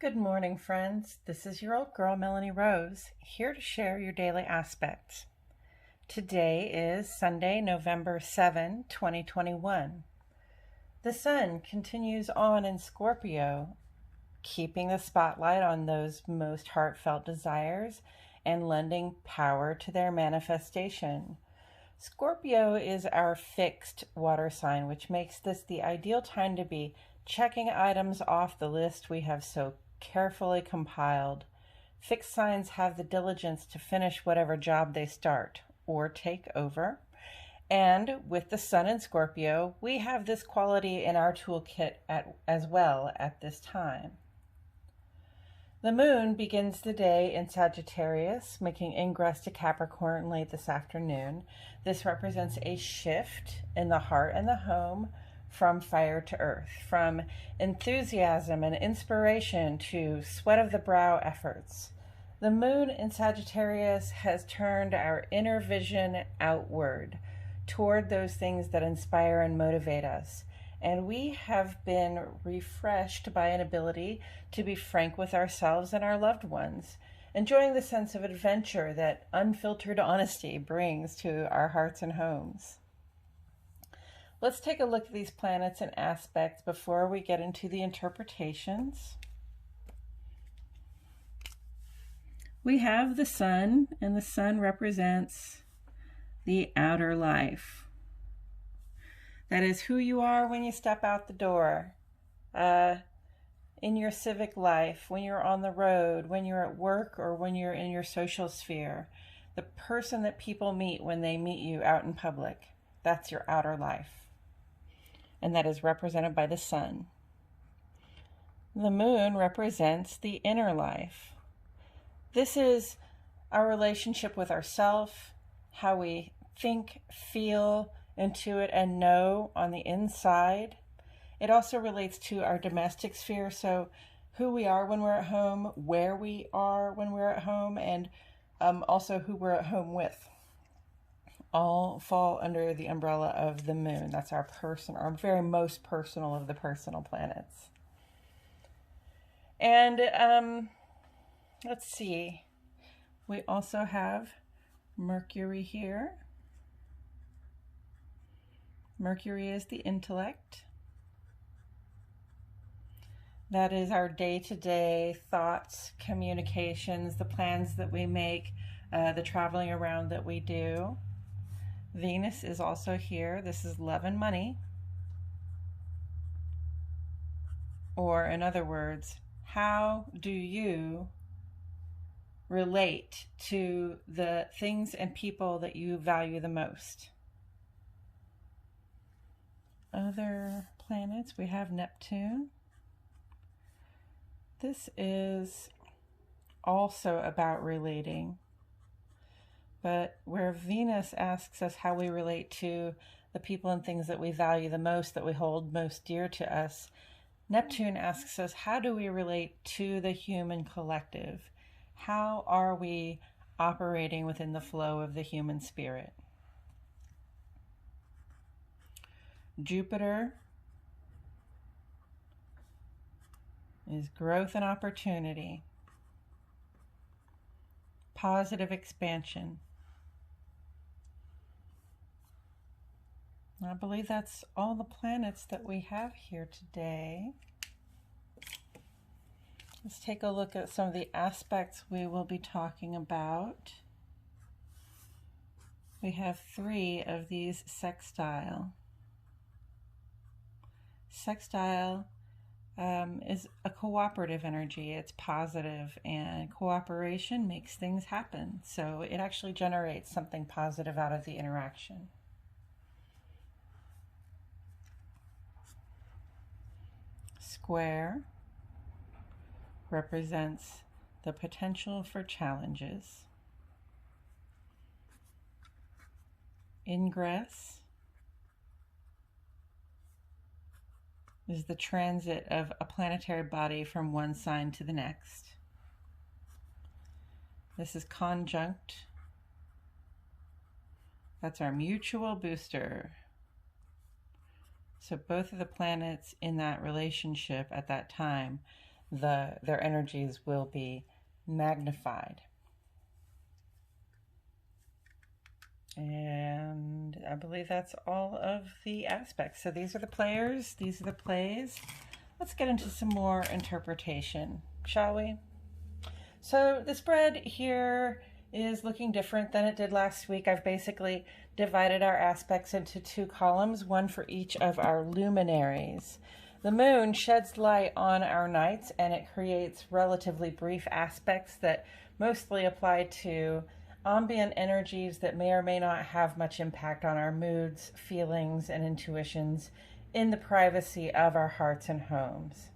Good morning, friends. This is your old girl, Melanie Rose, here to share your daily aspects. Today is Sunday, November 7, 2021. The sun continues on in Scorpio, keeping the spotlight on those most heartfelt desires and lending power to their manifestation. Scorpio is our fixed water sign, which makes this the ideal time to be checking items off the list we have so carefully compiled. Fixed signs have the diligence to finish whatever job they start or take over. And with the sun in Scorpio, we have this quality in our toolkit as well at this time. The moon begins the day in Sagittarius, making ingress to Capricorn late this afternoon. This represents a shift in the heart and the home, from fire to earth, from enthusiasm and inspiration to sweat of the brow efforts. The moon in Sagittarius has turned our inner vision outward toward those things that inspire and motivate us. And we have been refreshed by an ability to be frank with ourselves and our loved ones, enjoying the sense of adventure that unfiltered honesty brings to our hearts and homes. Let's take a look at these planets and aspects before we get into the interpretations. We have the sun, and the sun represents the outer life. That is who you are when you step out the door, in your civic life, when you're on the road, when you're at work, or when you're in your social sphere. The person that people meet when they meet you out in public. That's your outer life. And that is represented by the sun. The moon represents the inner life. This is our relationship with ourself, how we think, feel, intuit, and know on the inside. It also relates to our domestic sphere, so who we are when we're at home, where we are when we're at home, and also who we're at home with. All fall under the umbrella of the moon. That's our very most personal of the personal planets. And let's see. We also have Mercury here. Mercury is the intellect. That is our day-to-day thoughts, communications, the plans that we make, the traveling around that we do. Venus is also here. This is love and money. Or in other words, how do you relate to the things and people that you value the most? Other planets, we have Neptune. This is also about relating. But where Venus asks us how we relate to the people and things that we value the most, that we hold most dear to us, Neptune asks us, how do we relate to the human collective? How are we operating within the flow of the human spirit? Jupiter is growth and opportunity, positive expansion. I believe that's all the planets that we have here today. Let's take a look at some of the aspects we will be talking about. We have 3 of these sextile. Sextile is a cooperative energy. It's positive, and cooperation makes things happen. So it actually generates something positive out of the interaction. Square represents the potential for challenges. Ingress is the transit of a planetary body from one sign to the next. This is conjunct. That's our mutual booster. So both of the planets in that relationship at that time, their energies will be magnified. And I believe that's all of the aspects. So these are the players, these are the plays. Let's get into some more interpretation, shall we? So the spread here is looking different than it did last week. I've basically divided our aspects into two columns, one for each of our luminaries. The moon sheds light on our nights, and it creates relatively brief aspects that mostly apply to ambient energies that may or may not have much impact on our moods, feelings, and intuitions in the privacy of our hearts and homes.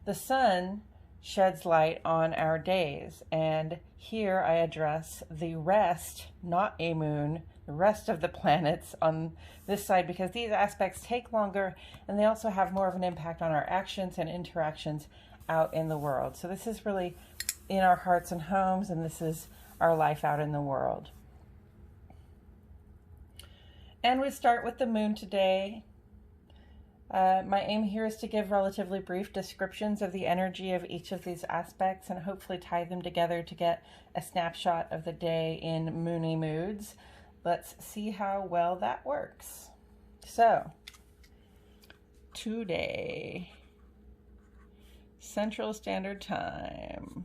The sun sheds light on our days, and here I address the rest, not a moon, the rest of the planets on this side, because these aspects take longer and they also have more of an impact on our actions and interactions out in the world. So this is really in our hearts and homes, and this is our life out in the world. And we start with the moon today. My aim here is to give relatively brief descriptions of the energy of each of these aspects and hopefully tie them together to get a snapshot of the day in Moony moods. Let's see how well that works. So, today, Central Standard Time,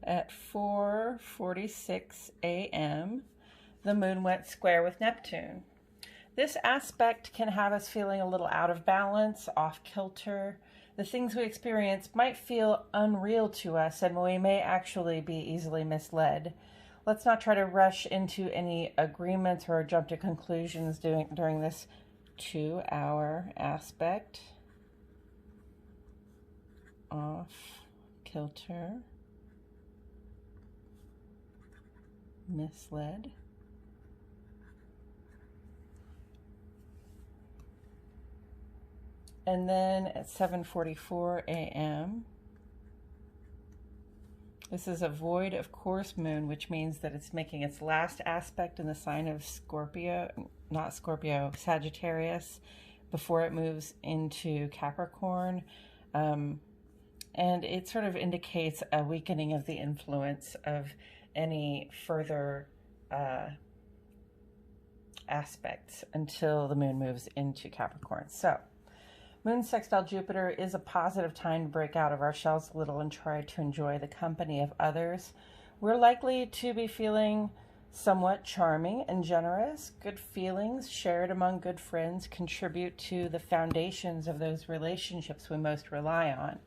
at 4:46 a.m., the moon went square with Neptune. This aspect can have us feeling a little out of balance, off kilter. The things we experience might feel unreal to us, and we may actually be easily misled. Let's not try to rush into any agreements or jump to conclusions during this 2-hour aspect. Off kilter. Misled. And then at 7:44 a.m., this is a void of course moon, which means that it's making its last aspect in the sign of Sagittarius, before it moves into Capricorn. And it sort of indicates a weakening of the influence of any further aspects until the moon moves into Capricorn. So, Moon sextile Jupiter is a positive time to break out of our shells a little and try to enjoy the company of others. We're likely to be feeling somewhat charming and generous. Good feelings shared among good friends contribute to the foundations of those relationships we most rely on.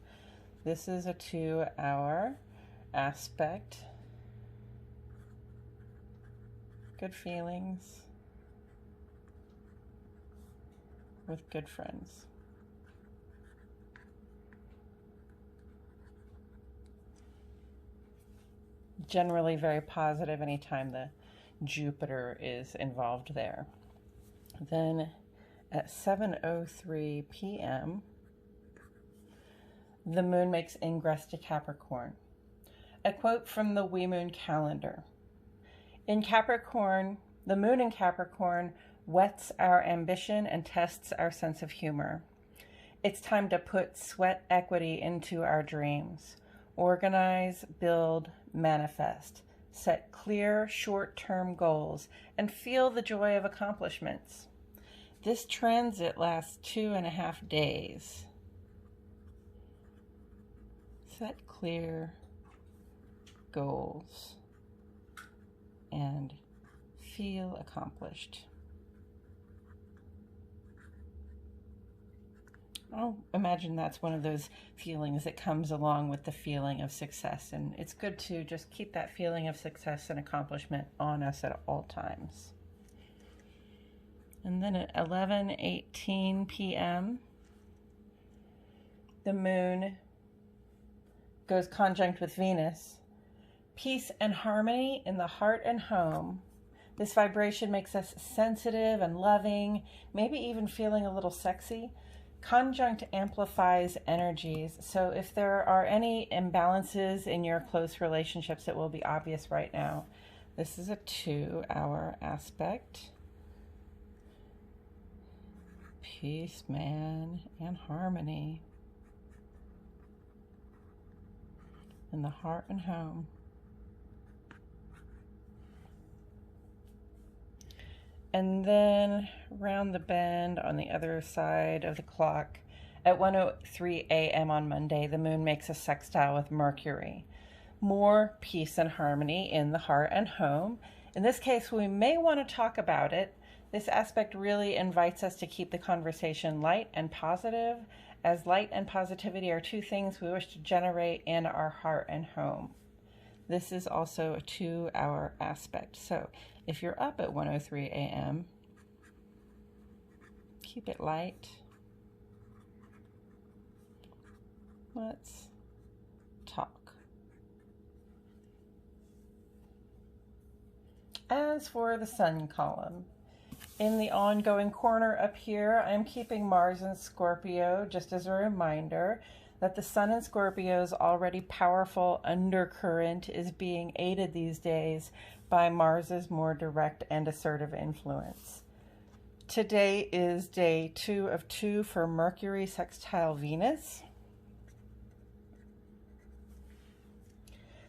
This is a 2-hour aspect. Good feelings with good friends. Generally very positive anytime the Jupiter is involved there. Then at 7:03 p.m., the moon makes ingress to Capricorn. A quote from the Wee Moon calendar. In Capricorn, the moon in Capricorn whets our ambition and tests our sense of humor. It's time to put sweat equity into our dreams. Organize, build, manifest. Set clear, short-term goals and feel the joy of accomplishments. This transit lasts 2.5 days. Set clear goals and feel accomplished. Oh, imagine that's one of those feelings that comes along with the feeling of success, and it's good to just keep that feeling of success and accomplishment on us at all times. And then at 11:18 p.m., the moon goes conjunct with Venus. Peace and harmony in the heart and home. This vibration makes us sensitive and loving, maybe even feeling a little sexy. Conjunct amplifies energies, so if there are any imbalances in your close relationships, it will be obvious right now. This is a 2-hour aspect. Peace, man, and harmony. in the heart and home. And then round the bend on the other side of the clock, at 1:03 a.m. on Monday, the moon makes a sextile with Mercury. More peace and harmony in the heart and home. In this case, we may want to talk about it. This aspect really invites us to keep the conversation light and positive, as light and positivity are two things we wish to generate in our heart and home. This is also a 2-hour aspect. So if you're up at 1:03 a.m., keep it light. Let's talk. As for the sun column, in the ongoing corner up here, I'm keeping Mars in Scorpio just as a reminder that the sun in Scorpio's already powerful undercurrent is being aided these days by Mars's more direct and assertive influence. Today is day 2 of 2 for Mercury sextile Venus.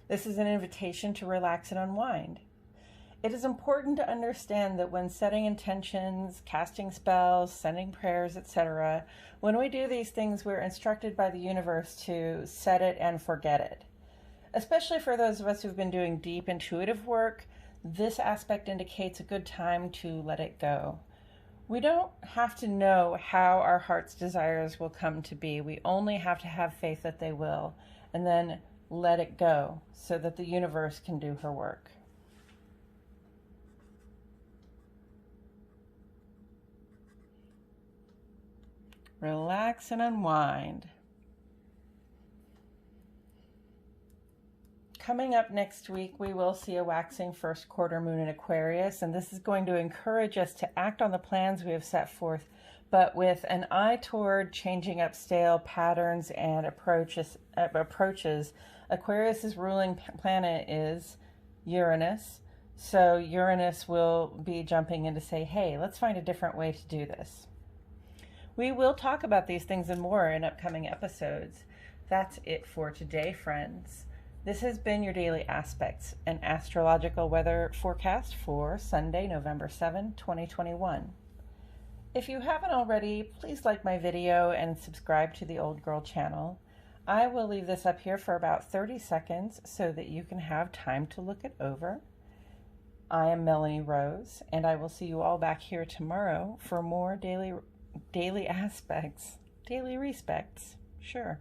This is an invitation to relax and unwind. It is important to understand that when setting intentions, casting spells, sending prayers, etc., when we do these things, we're instructed by the universe to set it and forget it. Especially for those of us who've been doing deep intuitive work, this aspect indicates a good time to let it go. We don't have to know how our heart's desires will come to be. We only have to have faith that they will, and then let it go so that the universe can do her work. Relax and unwind. Coming up next week, we will see a waxing first quarter moon in Aquarius, and this is going to encourage us to act on the plans we have set forth, but with an eye toward changing up stale patterns and approaches. Aquarius's ruling planet is Uranus, so Uranus will be jumping in to say, hey, let's find a different way to do this. We will talk about these things and more in upcoming episodes. That's it for today, friends. This has been your Daily Aspects, an astrological weather forecast for Sunday, November 7, 2021. If you haven't already, please like my video and subscribe to the Old Girl channel. I will leave this up here for about 30 seconds so that you can have time to look it over. I am Melanie Rose, and I will see you all back here tomorrow for more daily aspects, daily respects, sure.